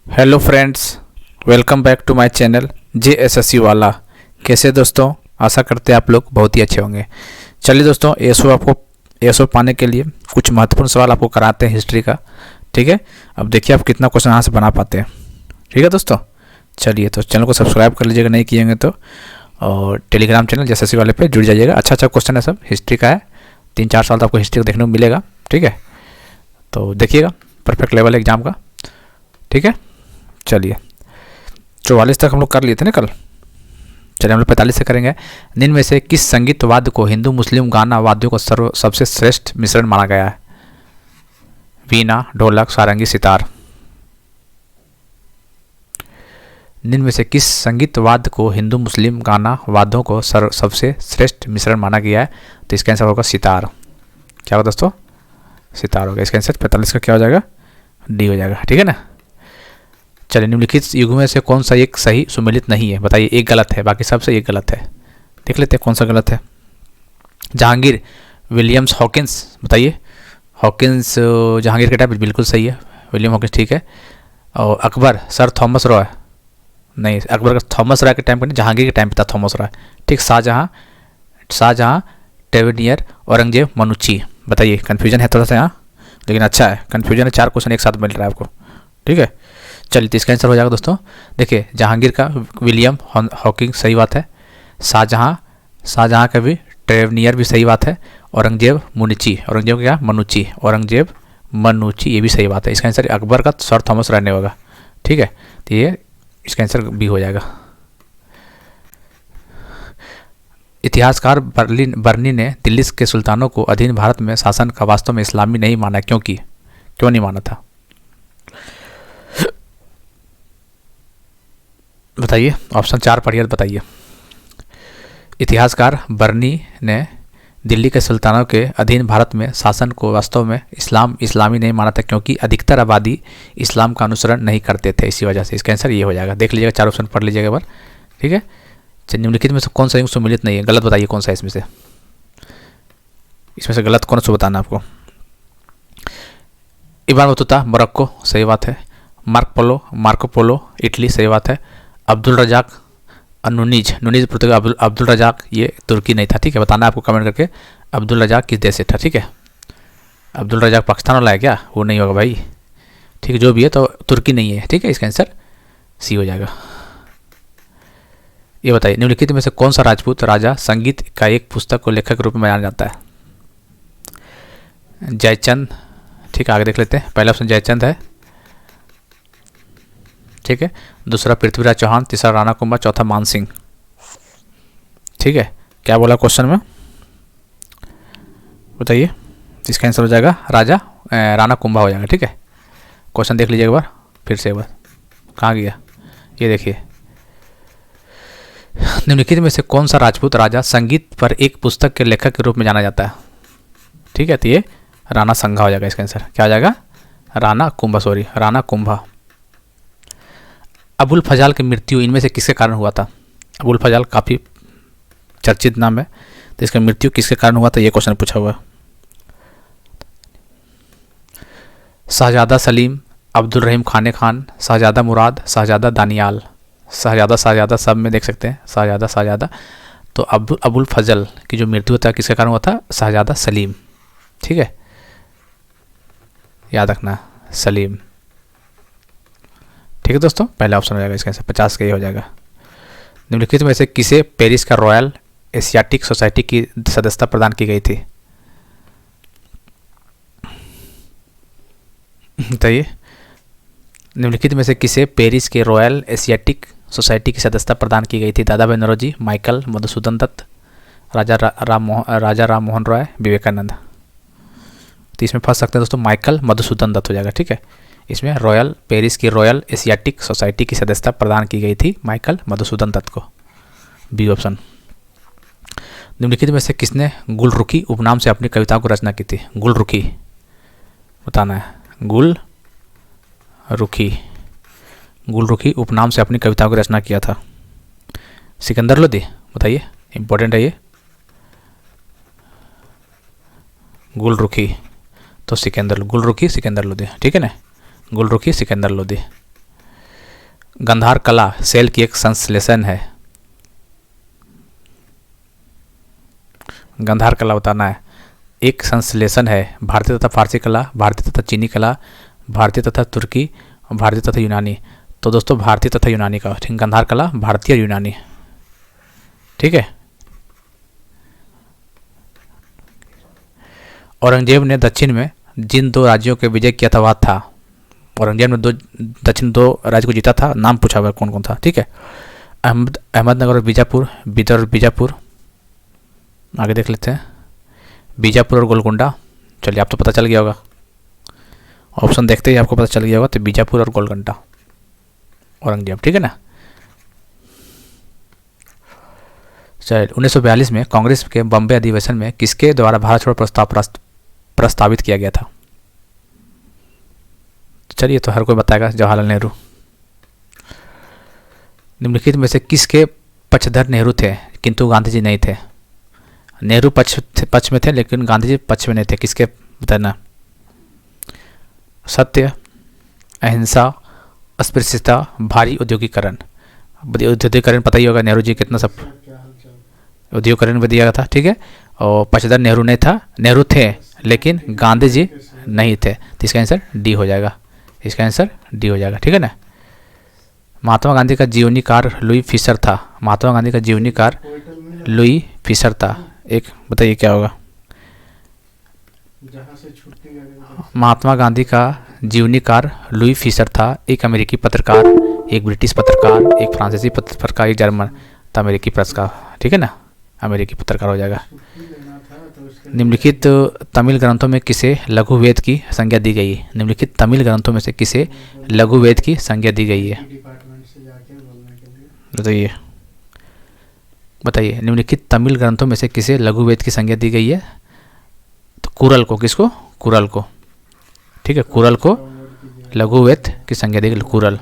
Hello friends, welcome back to my channel JSSC वाला। कैसे दोस्तों? आशा करते हैं आप लोग बहुत ही अच्छे होंगे। चलिए दोस्तों, एसओ पाने के लिए कुछ महत्वपूर्ण सवाल आपको कराते हैं हिस्ट्री का। ठीक है, अब देखिए आप कितना क्वेश्चन यहाँ से बना पाते हैं। ठीक है दोस्तों, चलिए तो चैनल को सब्सक्राइब कर लीजिएगा नहीं किएंगे तो, और टेलीग्राम चैनल JSSC वाले पे जुड़ जाइएगा। अच्छा अच्छा क्वेश्चन है, सब हिस्ट्री का है। 3-4 साल तो आपको हिस्ट्री देखने को मिलेगा। ठीक है, तो देखिएगा, परफेक्ट लेवल एग्जाम का। ठीक है, चलिए 44 तक हम लोग कर लिए थे ना कल। चलिए हम लोग 45 से करेंगे। निम्न में से किस संगीत वाद्य को हिंदू मुस्लिम गाना वाद्यों का सबसे श्रेष्ठ मिश्रण माना गया है? वीणा, ढोलक, सारंगी, सितार। निम्न में से किस संगीत वाद्य को हिंदू मुस्लिम गाना वाद्यों को सबसे श्रेष्ठ मिश्रण माना गया है? तो इसका आंसर होगा सितार। क्या होगा दोस्तों? सितार होगा। इसका आंसर 45 का क्या हो जाएगा? डी हो जाएगा। ठीक है ना। चलिए, निम्नलिखित युग में से कौन सा एक सही सुमेलित नहीं है? बताइए, एक गलत है, बाकी सब से एक गलत है। देख लेते हैं कौन सा गलत है। Jahangir, Williams, Hawkins. बताइए, हॉकिंस जहांगीर के टाइम बिल्कुल सही है। विलियम हॉकिंस ठीक है। और अकबर, सर थॉमस रॉय। नहीं, अकबर का थॉमस रॉय के टाइम पर नहीं, जहांगीर के टाइम पे था थॉमस रॉय। ठीक। शाहजहाँ, टेवेनियर, औरंगजेब, मनुची। बताइए, कन्फ्यूजन है थोड़ा सा यहाँ, लेकिन अच्छा है। कन्फ्यूजन है, 4 क्वेश्चन एक साथ मिल रहा है आपको। ठीक है, चलिए तो इसका आंसर हो जाएगा दोस्तों। देखिए, जहांगीर का विलियम हॉकिंग सही बात है। शाहजहाँ का भी ट्रेवनियर भी सही बात है। औरंगजेब मनुची ये भी सही बात है। इसका आंसर अकबर का सर थॉमस रॉय होगा। ठीक है, तो ये इसका आंसर भी हो जाएगा। इतिहासकार बर्नी ने दिल्ली के सुल्तानों को अधीन भारत में शासन का वास्तव में इस्लामी नहीं माना, क्यों नहीं माना था? बताइए, ऑप्शन 4 पढ़िए, बताइए। इतिहासकार बर्नी ने दिल्ली के सुल्तानों के अधीन भारत में शासन को वास्तव में इस्लामी नहीं माना था, क्योंकि अधिकतर आबादी इस्लाम का अनुसरण नहीं करते थे। इसी वजह से इसका आंसर ये हो जाएगा। देख लीजिएगा, 4 ऑप्शन पढ़ लीजिएगा एक बार। ठीक है, निम्नलिखित में से कौन सा सुमेलित नहीं है? गलत बताइए कौन सा है इसमें से गलत कौन सा बताना आपको। इब्न बतूता, मोरक्को, सही बात है। मार्को पोलो, इटली, सही बात है। अब्दुल रजाक नुनीज पुर्तगाल। अब्दुल रजाक ये तुर्की नहीं था। ठीक है, बताना आपको कमेंट करके अब्दुल रजाक किस देश से था। ठीक है, अब्दुल रजाक पाकिस्तान वाला है क्या? वो नहीं होगा भाई। ठीक है, जो भी है तो तुर्की नहीं है। ठीक है, इसका आंसर सी हो जाएगा। ये बताइए, निम्नलिखित में से कौन सा राजपूत राजा संगीत का एक पुस्तक को लेखक के रूप में जाना जाता है? जयचंद। ठीक है, आगे देख लेते हैं। पहला ऑप्शन जयचंद है। ठीक है, दूसरा पृथ्वीराज चौहान, तीसरा राणा कुंभा, चौथा मान सिंह। ठीक है, क्या बोला क्वेश्चन में? बताइए। इसका आंसर हो जाएगा राणा कुंभा हो जाएगा। ठीक है, क्वेश्चन देख लीजिए एक बार, फिर से एक बार। कहाँ गया? ये देखिए, निम्नलिखित में से कौन सा राजपूत राजा संगीत पर एक पुस्तक के लेखक के रूप में जाना जाता है? ठीक है, तो ये राणा संघा हो जाएगा। इसका आंसर क्या हो जाएगा? राणा कुंभा। अबुल फजाल की मृत्यु इनमें से किसके कारण हुआ था? अबुल फजाल काफ़ी चर्चित नाम है, तो इसकी मृत्यु किसके कारण हुआ था, ये क्वेश्चन पूछा हुआ है। शाहजादा सलीम, अब्दुल रहीम खान, शाहजादा मुराद, शाहजादा दानियाल। शाहजादा सब में देख सकते हैं, शाहजादा। तो अबुल फजल की जो मृत्यु था किसके कारण हुआ था? शाहजादा सलीम। ठीक है, याद रखना, सलीम। ठीक है दोस्तों, पहला ऑप्शन हो जाएगा इसका आंसर। 50 का ये हो जाएगा। निम्नलिखित में से किसे पेरिस का रॉयल एशियाटिक सोसाइटी की सदस्यता प्रदान की गई थी? बताइए, निम्नलिखित में से किसे पेरिस के रॉयल एशियाटिक सोसाइटी की सदस्यता प्रदान की गई थी? दादा भाई नौरोजी, माइकल मधुसूदन दत्त, राजा राम मोहन रॉय, विवेकानंद। तो इसमें फंस सकते हैं दोस्तों, माइकल मधुसूदन दत्त हो जाएगा। ठीक है, इसमें पेरिस की रॉयल एशियाटिक सोसाइटी की सदस्यता प्रदान की गई थी माइकल मधुसूदन दत्त को। B option. निम्नलिखित में से किसने गुलरुखी उपनाम से अपनी कविताओं को रचना की थी? गुलरुखी बताना है। गुलरुखी उपनाम से अपनी कविताओं की रचना किया था। सिकंदर लोदी। बताइए, इंपॉर्टेंट है ये। गुलरुखी तो गुलरुखी सिकंदर लोदी। ठीक है ना, गुलरुखी सिकंदर लोदी। गंधार कला सेल की एक संश्लेषण है। गंधार कला बताना है, एक संश्लेषण है। भारतीय तथा फारसी कला, भारतीय तथा चीनी कला, भारतीय तथा तुर्की, भारतीय तथा यूनानी। तो दोस्तों भारतीय तथा यूनानी का, ठीक, गंधार कला भारतीय और यूनानी, ठीक है। औरंगजेब ने दक्षिण में जिन 2 राज्यों के विजय किया था वह था, औरंगजेब ने दक्षिण 2 राज्य को जीता था, नाम पूछा हुआ कौन कौन था, ठीक है। अहमदनगर और बीजापुर, बीदर और बीजापुर। आगे देख लेते हैं, बीजापुर और गोलकुंडा। चलिए, आप तो पता चल गया होगा, ऑप्शन देखते ही आपको पता चल गया होगा। तो बीजापुर और गोलकुंडा, औरंगजेब, ठीक है ना। चलिए, 1942 में कांग्रेस के बॉम्बे अधिवेशन में किसके द्वारा भारत छोड़ो प्रस्ताव प्रस्तावित किया गया था? चलिए, तो हर कोई बताएगा, जवाहरलाल नेहरू। निम्नलिखित में से किसके पक्षधर नेहरू थे किंतु गांधी जी नहीं थे? नेहरू पक्ष में थे लेकिन गांधी जी पक्ष में नहीं थे, किसके बताना? सत्य, अहिंसा, अस्पृश्यता, भारी औद्योगिकरण। औद्योगिकरण पता ही होगा, नेहरू जी कितना सब औद्योगिकरण भी दिया था, ठीक है। और पक्षधर नेहरू नहीं था, नेहरू थे लेकिन गांधी जी नहीं थे। तो इसका आंसर डी हो जाएगा, इसका आंसर डी हो जाएगा, ठीक है ना। महात्मा गांधी का जीवनी कार्य लुई फिशर था। महात्मा गांधी का जीवनी कार्य लुई फिशर था। एक बताइए क्या होगा? महात्मा गांधी का जीवनी कार्य लुई फिशर था। एक अमेरिकी पत्रकार, एक ब्रिटिश पत्रकार, एक फ्रांसीसी पत्रकार, एक जर्मन। तो अमेरिकी पत्रकार, ठीक है ना, अमेरिकी पत्रकार हो जाएगा। निम्नलिखित तमिल ग्रंथों में किसे लघु वेद की संज्ञा दी गई है? निम्नलिखित तमिल ग्रंथों में से किसे लघु वेद की संज्ञा दी गई है? बताइए, बताइए, निम्नलिखित तमिल ग्रंथों में से किसे लघु वेद की संज्ञा दी गई है? तो कुरल को, किसको? कुरल को, ठीक है, कुरल को लघु वेद की संज्ञा दी गई, कुरल।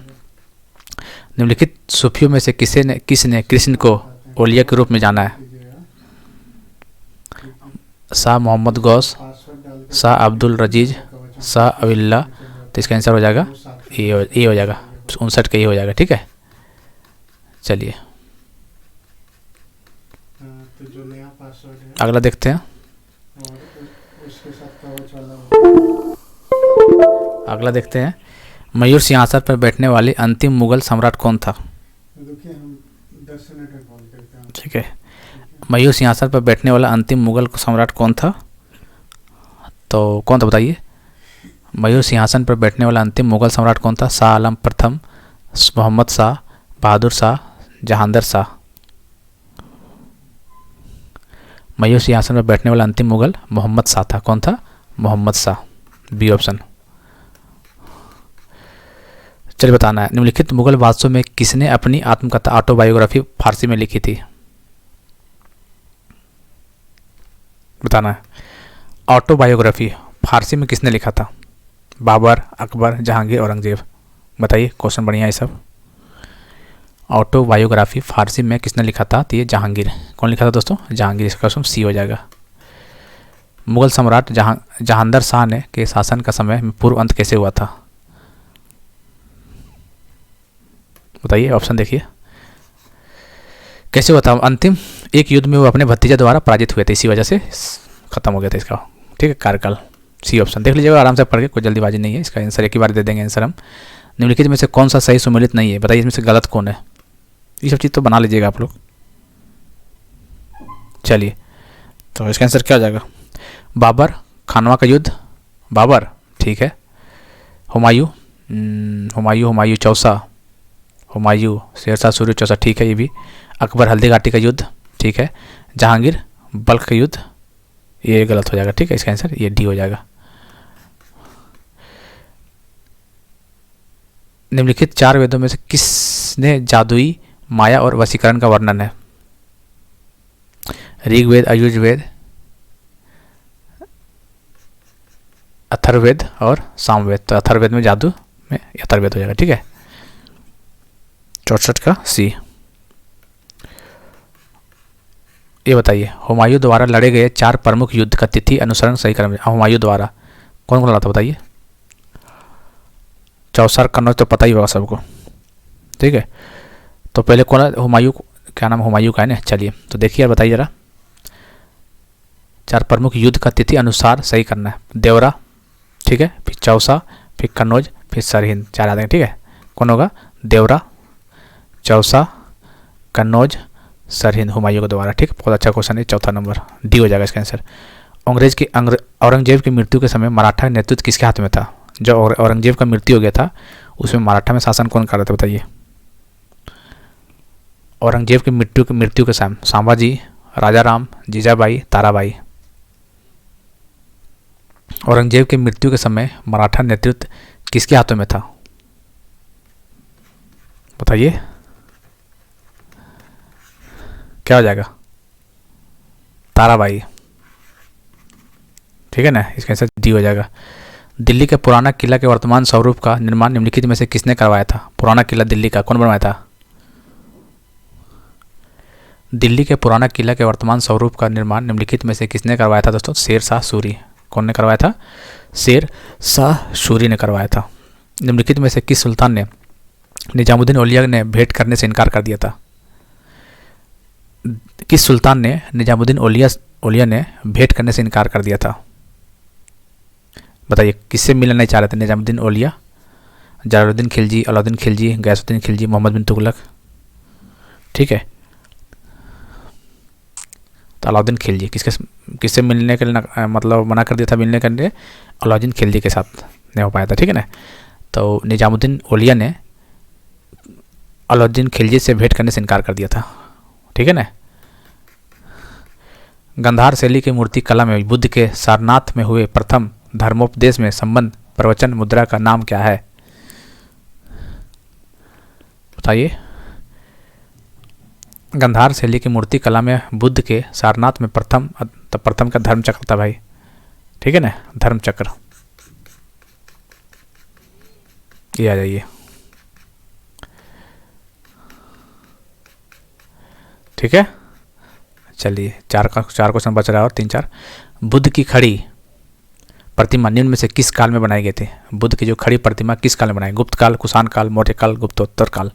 निम्नलिखित सूफियों में से किसने कृष्ण को ओलिया के रूप में जाना है? शाह मोहम्मद गौस, शाह अब्दुल रजीज, शाह अविल्ला। तो इसका आंसर हो जाएगा ये हो जाएगा 59 का, ये हो जाएगा, ठीक है। चलिए, अगला देखते हैं। अगला देखते हैं, मयूर सिंहासन पर बैठने वाले अंतिम मुगल सम्राट कौन था? ठीक है, मयूर सिंहासन पर बैठने वाला अंतिम मुगल सम्राट कौन था? तो कौन था बताइए? मयूर सिंहासन पर बैठने वाला अंतिम मुगल सम्राट कौन था? शाह आलम प्रथम, मोहम्मद शाह, बहादुर शाह, जहांगीर शाह। मयूर सिंहासन पर बैठने वाला अंतिम मुगल मोहम्मद शाह था। कौन था? Mohammad Shah, B option. चलिए, बताना है, निम्नलिखित मुगल बादशाहों में किसने अपनी आत्मकथा ऑटोबायोग्राफी फारसी में लिखी थी? बताना है, ऑटोबायोग्राफी फारसी में किसने लिखा था? बाबर, अकबर, जहांगीर, औरंगजेब। बताइए, क्वेश्चन बढ़िया है सब। ऑटोबायोग्राफी फारसी में किसने लिखा था? तो ये जहांगीर। कौन लिखा था दोस्तों? जहांगीर। इसका क्वेश्चन सी हो जाएगा। मुगल सम्राट जहांगीर शाह ने के शासन का समय में पूर्व अंत कैसे हुआ था? बताइए, ऑप्शन देखिए, कैसे हुआ था अंतिम? एक युद्ध में वो अपने भतीजे द्वारा पराजित हुए थे, इसी वजह से खत्म हो गया था इसका, ठीक है, कार्यकाल। सी ऑप्शन देख लीजिएगा आराम से पढ़ के, कोई जल्दीबाजी नहीं है। इसका आंसर एक ही बार दे देंगे आंसर हम। निम्नलिखित में से कौन सा सही सुमेलित नहीं है? बताइए, इसमें से गलत कौन है? ये सब चीज़ तो बना लीजिएगा आप लोग। चलिए, तो इसका आंसर क्या हो जाएगा? बाबर, खानवा का युद्ध, बाबर, ठीक है। हुमायूं, हुमायूं चौसा, हुमायूं शेरशाह सूरी चौसा, ठीक है ये भी। अकबर हल्दी घाटी का युद्ध, ठीक है। जहांगीर बल्ख का युद्ध, ये गलत हो जाएगा, ठीक है। इसका आंसर ये डी हो जाएगा। निम्नलिखित 4 वेदों में से किसने जादुई, माया और वशीकरण का वर्णन है? ऋग्वेद, यजुर्वेद, अथर्ववेद और सामवेद। तो अथर्ववेद में जादू में अथर्ववेद हो जाएगा, ठीक है। 64 का सी। ये बताइए, हुमायूं द्वारा लड़े गए 4 प्रमुख युद्ध का तिथि अनुसरण सही क्रम। हुमायूं द्वारा कौन लड़ा था बताइए? चौसर, कन्नौज तो पता ही होगा सबको, ठीक है। तो पहले कौन है? हुमायूं, क्या नाम हुमायूं का है ना। चलिए तो देखिए यार, बताइए ज़रा। 4 प्रमुख युद्ध का तिथि अनुसार सही करना है। देवरा, ठीक है, फिर चौसा, फिर कन्नौज, फिर सरहिंद। 4 आ जाएंगे, ठीक है। कौन होगा? देवरा, चौसा, कन्नौज, सरहिंद, हुमायूं का द्वारा। ठीक, बहुत अच्छा क्वेश्चन है। चौथा नंबर डी हो जाएगा इसका आंसर। औरंगजेब की मृत्यु के समय मराठा नेतृत्व किसके हाथ में था? जब औरंगजेब का मृत्यु हो गया था उसमें मराठा में शासन कौन कर रहा था, बताइए। औरंगजेब की मृत्यु के समय संभाजी, राजा राम, जीजाबाई, ताराबाई। औरंगजेब की मृत्यु के समय मराठा नेतृत्व किसके हाथों में था, बताइए। क्या हो जाएगा? ताराबाई, ठीक है ना। इसका आंसर डी हो जाएगा। दिल्ली के पुराना किला के वर्तमान स्वरूप का निर्माण निम्नलिखित में से किसने करवाया था? पुराना किला दिल्ली का कौन बनवाया था? दिल्ली के पुराना किला के वर्तमान स्वरूप का निर्माण निम्नलिखित में से किसने करवाया था दोस्तों? शेर शाह सूरी। कौन ने करवाया था? शेर शाह सूरी ने करवाया था। निम्नलिखित में से किस सुल्तान ने निजामुद्दीन औलिया ने भेंट करने से इनकार कर दिया था? किस सुल्तान ने निजामुद्दीन औलिया ने भेंट करने से इनकार कर दिया था? बताइए, किससे मिलना नहीं चाह रहे थे निजामुद्दीन औलिया? जलालुद्दीन खिलजी, अलाउद्दीन खिलजी, गयासुद्दीन खिलजी, मोहम्मद बिन तुगलक। ठीक है, तो अलाउद्दीन खिलजी किससे मिलने के लिए मतलब मना कर दिया था मिलने के लिए? अलाउद्दीन खिलजी के साथ नहीं हो पाया था, ठीक है ना। तो निजामुद्दीन औलिया ने अलाउद्दीन खिलजी से भेंट करने से इनकार कर दिया था, ठीक है ना। गंधार शैली की मूर्ति कला में बुद्ध के सारनाथ में हुए प्रथम धर्मोपदेश में संबंध प्रवचन मुद्रा का नाम क्या है, बताइए। गंधार शैली की मूर्ति कला में बुद्ध के सारनाथ में प्रथम का धर्म चक्र था भाई, ठीक है ना, धर्म चक्र। ये आ जाइए, ठीक है। चलिए, चार क्वेश्चन बच रहा है और 3-4। बुद्ध की खड़ी प्रतिमा निम्न में से किस काल में बनाई गई थी? बुद्ध की जो खड़ी प्रतिमा किस काल में बनाई? गुप्त काल, कुषाण काल, मौर्य काल, गुप्तोत्तर काल।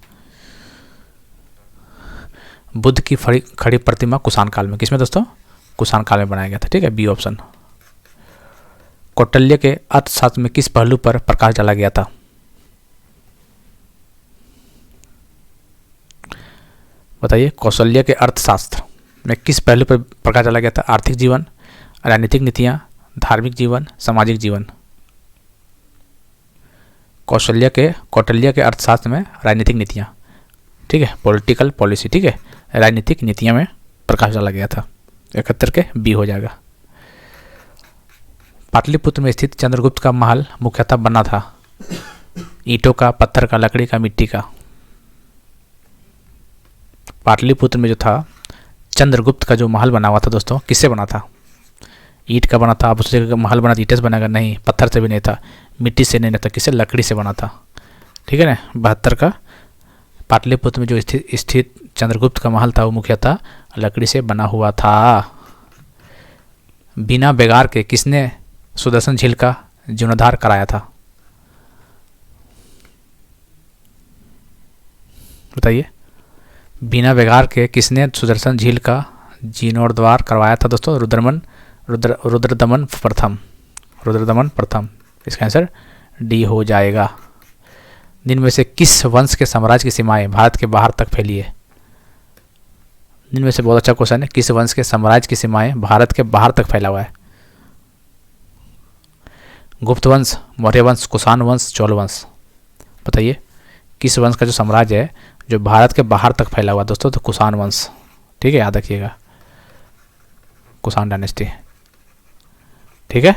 बुद्ध की खड़ी प्रतिमा कुषाण काल में, किसमें दोस्तों? कुषाण काल में बनाया गया था, ठीक है, बी ऑप्शन। कौटिल्य के अर्थशास्त्र में किस पहलू पर प्रकाश डाला गया था? बताइए, कौशल्य के अर्थशास्त्र में किस पहलू पर प्रकाश डाला गया था? आर्थिक जीवन, राजनीतिक नीतियाँ, धार्मिक जीवन, सामाजिक जीवन। कौटिल्य के अर्थशास्त्र में राजनीतिक नीतियाँ, ठीक है, पॉलिटिकल पॉलिसी, ठीक है, राजनीतिक नीतियाँ में प्रकाश डाला गया था। 71 के बी हो जाएगा। पाटलिपुत्र में स्थित चंद्रगुप्त का महल मुख्यतः बना था ईंटों का, पत्थर का, लकड़ी का, मिट्टी का। पाटलिपुत्र में जो था चंद्रगुप्त का जो महल बना हुआ था दोस्तों, किससे बना था? ईंट का बना था। आप उससे महल बना ईंट से बनेगा? नहीं, पत्थर से भी नहीं था, मिट्टी से नहीं था, किससे? लकड़ी से बना था, ठीक है ना। 72 का पाटलिपुत्र में जो स्थित चंद्रगुप्त का महल था वो मुख्यतः लकड़ी से बना हुआ था। बिना बेगार के किसने सुदर्शन झील का जीर्णोद्धार कराया था? बताइए, बिना बेगार के किसने सुदर्शन झील का जीर्णोद्धार करवाया था दोस्तों? रुद्रदमन प्रथम। इसका आंसर डी हो जाएगा। निम्न में से किस वंश के साम्राज्य की सीमाएं भारत के बाहर तक फैली है? निम्न में से बहुत अच्छा क्वेश्चन है, किस वंश के साम्राज्य की सीमाएं भारत के बाहर तक फैला हुआ है? गुप्त वंश, मौर्य वंश, कुषाण वंश, चोल वंश। बताइए, किस वंश का जो साम्राज्य है जो भारत के बाहर तक फैला हुआ दोस्तों? तो कुषाण वंश, ठीक है, याद रखिएगा, कुषाण डायनेस्टी, ठीक है।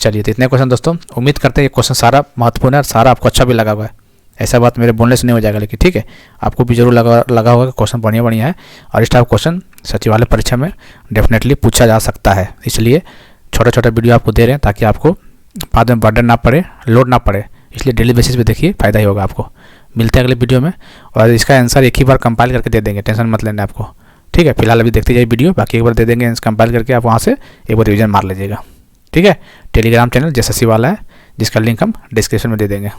चलिए, तो इतने क्वेश्चन दोस्तों। उम्मीद करते हैं ये क्वेश्चन सारा महत्वपूर्ण है और सारा आपको अच्छा भी लगा हुआ है। ऐसा बात मेरे बोलने से नहीं हो जाएगा, लेकिन ठीक है, आपको भी जरूर लगा होगा कि क्वेश्चन बढ़िया है और इस टाइप क्वेश्चन सचिवालय परीक्षा में डेफिनेटली पूछा जा सकता है। इसलिए छोटा वीडियो आपको दे रहे हैं ताकि आपको बाद में बर्डन ना पड़े, लोड ना पड़े, इसलिए डेली बेसिस पे देखिए, फ़ायदा ही होगा आपको। मिलते हैं अगले वीडियो में और इसका आंसर एक ही बार कंपाइल करके दे देंगे, टेंशन मत लेना आपको, ठीक है। फिलहाल अभी देखते जाइए वीडियो, बाकी एक बार दे देंगे कंपाइल करके, आप वहाँ से एक बार रिवीजन मार लीजिएगा, ठीक है। टेलीग्राम चैनल JSSC वाला है जिसका लिंक हम डिस्क्रिप्शन में दे देंगे।